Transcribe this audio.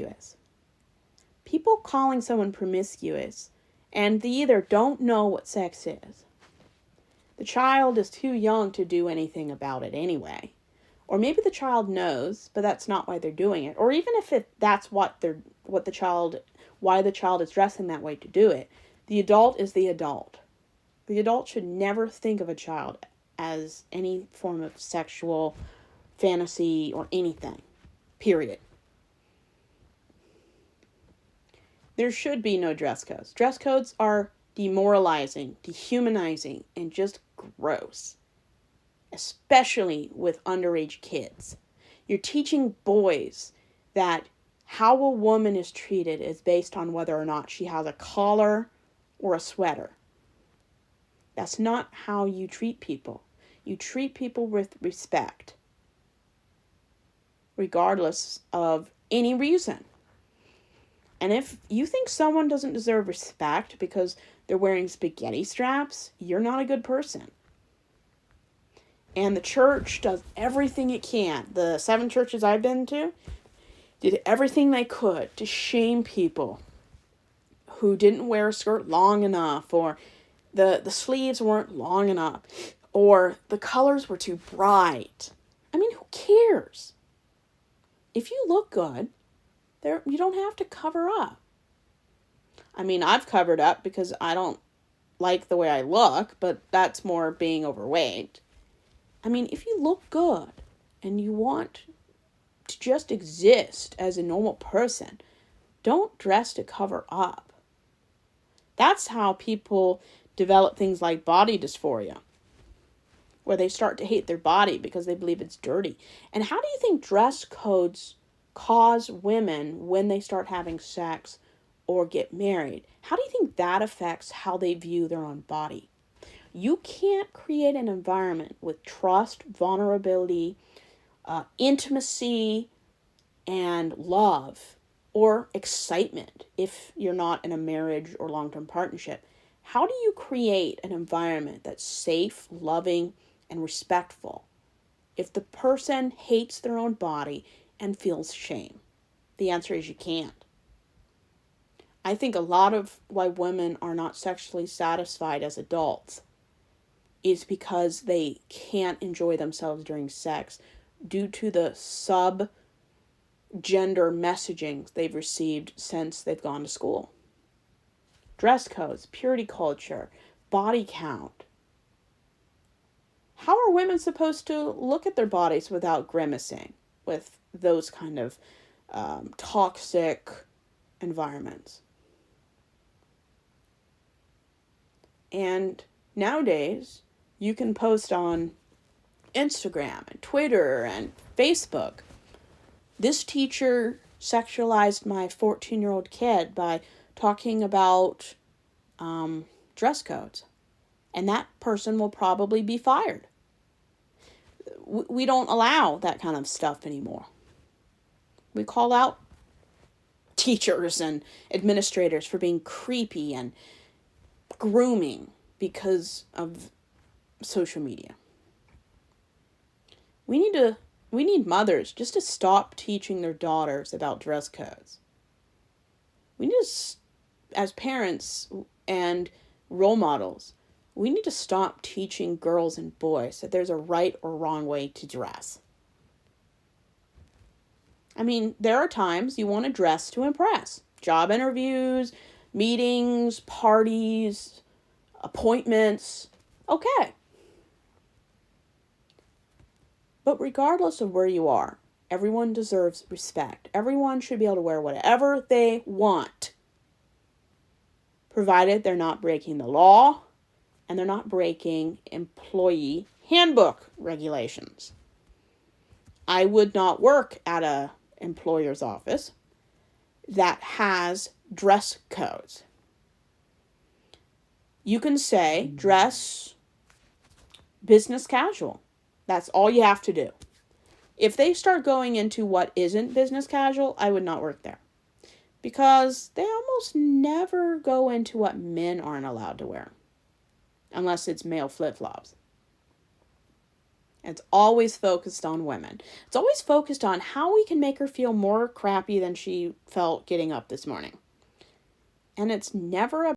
promiscuous. People calling someone promiscuous, and they either don't know what sex is. The child is too young to do anything about it anyway. Or maybe the child knows, but that's not why they're doing it. Or even if that's why the child is dressing that way to do it, the adult is the adult. The adult should never think of a child as any form of sexual fantasy or anything. Period. There should be no dress codes. Dress codes are demoralizing, dehumanizing, and just gross. Especially with underage kids. You're teaching boys that how a woman is treated is based on whether or not she has a collar or a sweater. That's not how you treat people. You treat people with respect, regardless of any reason. And if you think someone doesn't deserve respect because they're wearing spaghetti straps, you're not a good person. And the church does everything it can. The 7 churches I've been to did everything they could to shame people who didn't wear a skirt long enough, or the sleeves weren't long enough, or the colors were too bright. I mean, who cares? If you look good, you don't have to cover up. I mean, I've covered up because I don't like the way I look, but that's more being overweight. I mean, if you look good and you want to just exist as a normal person, don't dress to cover up. That's how people develop things like body dysphoria, where they start to hate their body because they believe it's dirty. And how do you think dress codes cause women when they start having sex or get married? How do you think that affects how they view their own body? You can't create an environment with trust, vulnerability, intimacy, and love, or excitement if you're not in a marriage or long-term partnership. How do you create an environment that's safe, loving, and respectful if the person hates their own body and feels shame? The answer is you can't. I think a lot of why women are not sexually satisfied as adults is because they can't enjoy themselves during sex due to the sub-gender messaging they've received since they've gone to school. Dress codes, purity culture, body count. How are women supposed to look at their bodies without grimacing with those kind of toxic environments? And nowadays, you can post on Instagram and Twitter and Facebook. This teacher sexualized my 14-year-old kid by talking about dress codes. And that person will probably be fired. We don't allow that kind of stuff anymore. We call out teachers and administrators for being creepy and grooming because of social media. We need mothers just to stop teaching their daughters about dress codes. We need to, as parents and role models, we need to stop teaching girls and boys that there's a right or wrong way to dress. I mean, there are times you want to dress to impress. Job interviews, meetings, parties, appointments. Okay. But regardless of where you are, everyone deserves respect. Everyone should be able to wear whatever they want, provided they're not breaking the law and they're not breaking employee handbook regulations. I would not work at an employer's office that has dress codes. You can say dress business casual. That's all you have to do. If they start going into what isn't business casual, I would not work there. Because they almost never go into what men aren't allowed to wear. Unless it's male flip-flops. It's always focused on women. It's always focused on how we can make her feel more crappy than she felt getting up this morning. And it's never